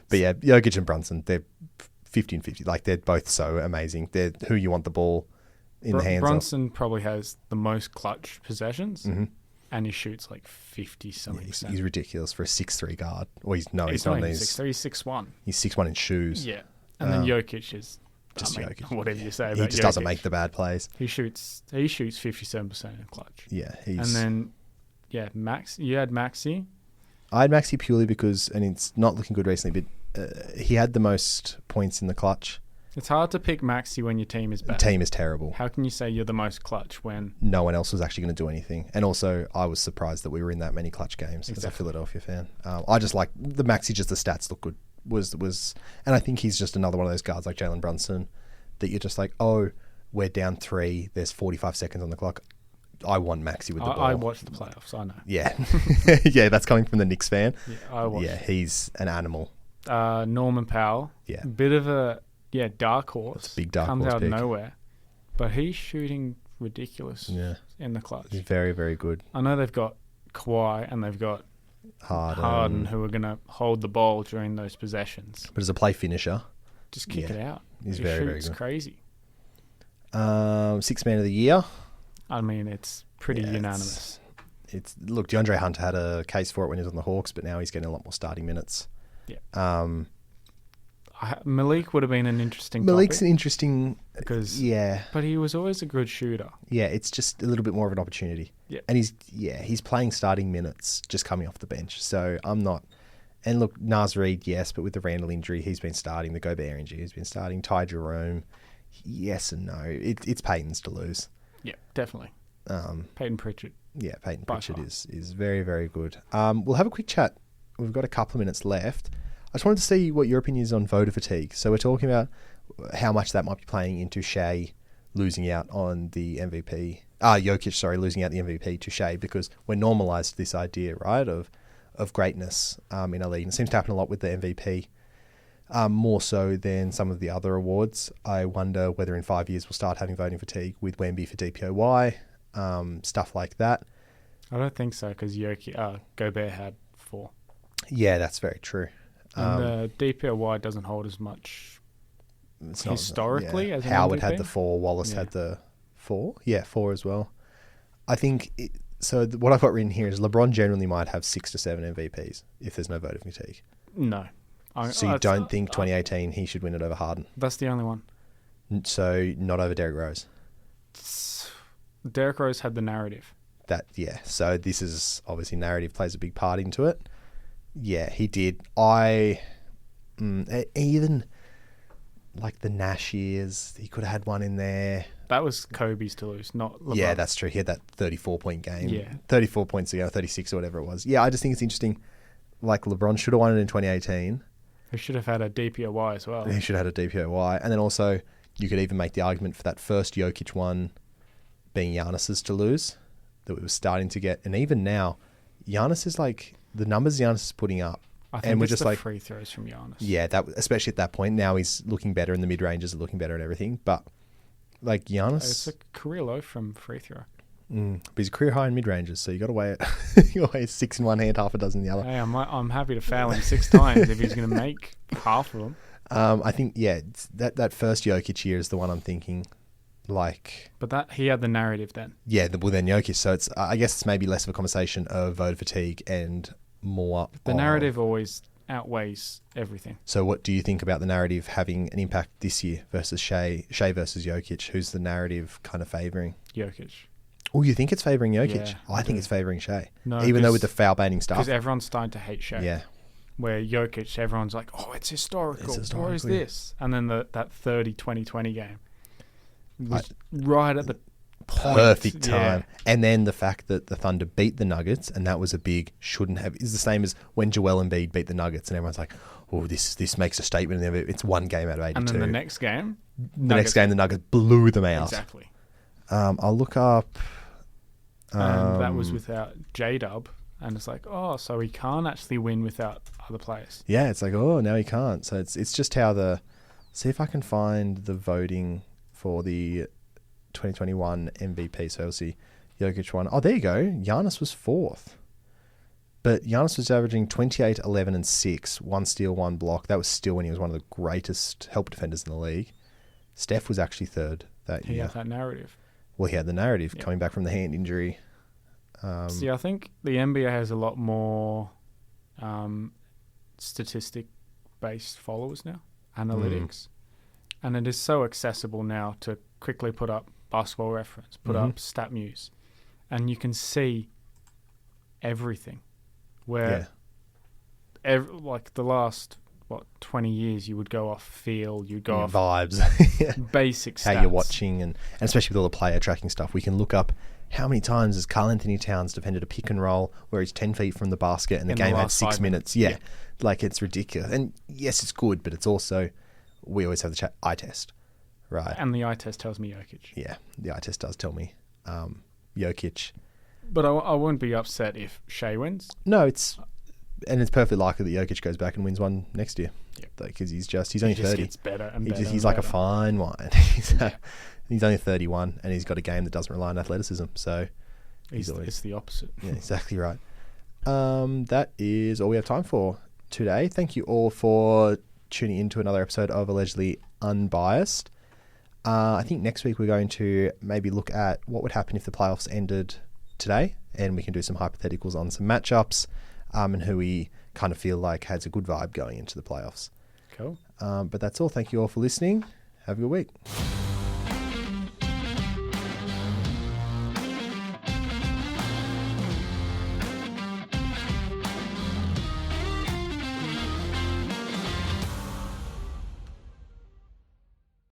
Speaker 1: But yeah, Jokic and Brunson, they're 50-50. Like, they're both so amazing. They're who you want the ball in the hands
Speaker 2: Brunson probably has the most clutch possessions, and he shoots 50-something percent.
Speaker 1: He's ridiculous for a 6'3" guard. Or he's not.
Speaker 2: He's 6'3", he's 6'1".
Speaker 1: He's 6'1" in shoes.
Speaker 2: Yeah. And then Jokic is...
Speaker 1: Just Jokic.
Speaker 2: Whatever you say about
Speaker 1: He just
Speaker 2: Jokic.
Speaker 1: doesn't make the bad plays.
Speaker 2: He shoots 57% in clutch.
Speaker 1: Yeah.
Speaker 2: And then, Max. You had Maxey.
Speaker 1: I had Maxey purely because, and it's not looking good recently, but he had the most points in the clutch.
Speaker 2: It's hard to pick Maxey when your team is bad.
Speaker 1: The team is terrible.
Speaker 2: How can you say you're the most clutch when...
Speaker 1: No one else was actually going to do anything. And also, I was surprised that we were in that many clutch games as a Philadelphia fan. I just like the Maxey, just the stats look good. And I think he's just another one of those guards like Jalen Brunson that you're just like, oh, we're down 3, there's 45 seconds on the clock. I want Maxey with the ball.
Speaker 2: I watched the playoffs, I know.
Speaker 1: Yeah. Yeah, that's coming from the Knicks fan.
Speaker 2: Yeah, I watched.
Speaker 1: Yeah, he's an animal.
Speaker 2: Norman Powell.
Speaker 1: Yeah.
Speaker 2: Bit of a dark horse.
Speaker 1: That's a big dark
Speaker 2: comes
Speaker 1: horse
Speaker 2: out
Speaker 1: pick.
Speaker 2: of nowhere. But he's shooting ridiculous in the clutch.
Speaker 1: He's very, very good.
Speaker 2: I know they've got Kawhi and they've got Harden who are going to hold the ball during those possessions.
Speaker 1: But as a play finisher,
Speaker 2: just kick it out.
Speaker 1: He's
Speaker 2: he
Speaker 1: very,
Speaker 2: shoots
Speaker 1: very good.
Speaker 2: Crazy.
Speaker 1: Sixth man of the year.
Speaker 2: I mean, it's pretty unanimous.
Speaker 1: Look, DeAndre Hunter had a case for it when he was on the Hawks, but now he's getting a lot more starting minutes.
Speaker 2: Yeah. Malik would have been an interesting
Speaker 1: Malik's
Speaker 2: topic
Speaker 1: an interesting...
Speaker 2: because
Speaker 1: but
Speaker 2: he was always a good shooter.
Speaker 1: Yeah, it's just a little bit more of an opportunity.
Speaker 2: Yeah.
Speaker 1: And he's playing starting minutes just coming off the bench. So I'm not... And look, Naz Reid, yes, but with the Randall injury, he's been starting. The Gobert injury, he's been starting. Ty Jerome, yes and no. It's Peyton's to lose.
Speaker 2: Yeah, definitely. Peyton Pritchard.
Speaker 1: Yeah, Peyton Pritchard is very, very good. We'll have a quick chat. We've got a couple of minutes left. I just wanted to see what your opinion is on voter fatigue. So we're talking about how much that might be playing into Shea losing out on the MVP. Jokic, losing out the MVP to Shea, because we're normalised this idea, right, of greatness in a league. And it seems to happen a lot with the MVP, more so than some of the other awards. I wonder whether in 5 years we'll start having voting fatigue with Wemby for DPOY, stuff like that.
Speaker 2: I don't think so, because Gobert had 4.
Speaker 1: Yeah, that's very true.
Speaker 2: And the DPOY doesn't hold as much historically as an
Speaker 1: Howard
Speaker 2: MVP.
Speaker 1: had the 4, Wallace had the 4. Yeah, 4 as well. I think... what I've got written here is LeBron generally might have 6 to 7 MVPs if there's no voting fatigue.
Speaker 2: No.
Speaker 1: So you don't think 2018 he should win it over Harden?
Speaker 2: That's the only one.
Speaker 1: So not over Derrick Rose?
Speaker 2: Derrick Rose had the narrative.
Speaker 1: So this is obviously narrative plays a big part into it. Yeah, he did. Even like the Nash years, he could have had one in there.
Speaker 2: That was Kobe's to lose, not LeBron.
Speaker 1: Yeah, that's true. He had that 34-point game.
Speaker 2: Yeah.
Speaker 1: 34 points ago, 36 or whatever it was. Yeah, I just think it's interesting. Like, LeBron should have won it in 2018.
Speaker 2: He should have had a DPOY as well.
Speaker 1: He should have had a DPOY. And then also, you could even make the argument for that first Jokic one being Giannis's to lose, that we were starting to get. And even now, Giannis is like, the numbers Giannis is putting up.
Speaker 2: I think
Speaker 1: and we're
Speaker 2: it's
Speaker 1: just
Speaker 2: the
Speaker 1: like
Speaker 2: free throws from Giannis.
Speaker 1: Yeah, that especially at that point. Now he's looking better and the mid-ranges are looking better and everything. But like Giannis...
Speaker 2: It's a career low from free throw.
Speaker 1: But he's a career high in mid-ranges, so you got to weigh it. You got to weigh 6 in one hand, half a dozen in the other.
Speaker 2: Hey, I'm happy to fail him 6 times if he's going to make half of them.
Speaker 1: I think, yeah, that first Jokic year is the one I'm thinking. Like...
Speaker 2: But he had the narrative then.
Speaker 1: Yeah, well then Jokic. So it's I guess it's maybe less of a conversation of voter fatigue and more...
Speaker 2: The narrative always outweighs everything.
Speaker 1: So what do you think about the narrative having an impact this year versus Shea versus Jokic? Who's the narrative kind of favouring?
Speaker 2: Jokic.
Speaker 1: Oh, you think it's favouring Jokic?
Speaker 2: Yeah,
Speaker 1: I think it's favouring Shea.
Speaker 2: No,
Speaker 1: even though with the foul baiting stuff.
Speaker 2: Because everyone's starting to hate Shea.
Speaker 1: Yeah.
Speaker 2: Where Jokic, everyone's like, oh, it's historical. What is this? And then that 30-20-20 game was right at the
Speaker 1: perfect time. Yeah. And then the fact that the Thunder beat the Nuggets, and that was a big shouldn't have, is the same as when Joel Embiid beat the Nuggets, and everyone's like, oh, this makes a statement. It's one game out of 82.
Speaker 2: And then the next game,
Speaker 1: the Nuggets blew them out.
Speaker 2: Exactly.
Speaker 1: I'll look up.
Speaker 2: And that was without J-Dub. And it's like, oh, so he can't actually win without other players.
Speaker 1: Yeah, it's like, oh, now he can't. So it's just how see if I can find the voting for the 2021 MVP. So we'll see Jokic won. Oh, there you go. Giannis was 4th. But Giannis was averaging 28, 11, and 6. 1 steal, 1 block. That was still when he was one of the greatest help defenders in the league. Steph was actually 3rd that year.
Speaker 2: He had that narrative.
Speaker 1: Well, he had the narrative coming back from the hand injury.
Speaker 2: See, I think the NBA has a lot more statistic-based followers now, analytics. And it is so accessible now to quickly put up Basketball Reference, put up StatMuse, and you can see everything. Where, like the last 20 years, you would go off feel, you'd go off
Speaker 1: vibes,
Speaker 2: basic stats.
Speaker 1: How you're watching, and especially with all the player tracking stuff, we can look up how many times has Karl Anthony Towns defended a pick and roll where he's 10 feet from the basket and the game had 6 minutes. Yeah, like it's ridiculous. And yes, it's good, but it's also, we always have the eye test, right?
Speaker 2: And the eye test tells me Jokic.
Speaker 1: Yeah, the eye test does tell me Jokic.
Speaker 2: But I wouldn't be upset if Shea wins.
Speaker 1: No, it's perfectly likely that Jokic goes back and wins one next year. Yep. Because he's only 30.
Speaker 2: Gets better and better.
Speaker 1: He's like a fine wine. He's only 31 and he's got a game that doesn't rely on athleticism. So
Speaker 2: it's the opposite.
Speaker 1: Yeah, exactly right. That is all we have time for today. Thank you all for tuning in to another episode of Allegedly Unbiased. I think next week we're going to maybe look at what would happen if the playoffs ended today, and we can do some hypotheticals on some matchups and who we kind of feel like has a good vibe going into the playoffs.
Speaker 2: Cool.
Speaker 1: But that's all. Thank you all for listening. Have a good week.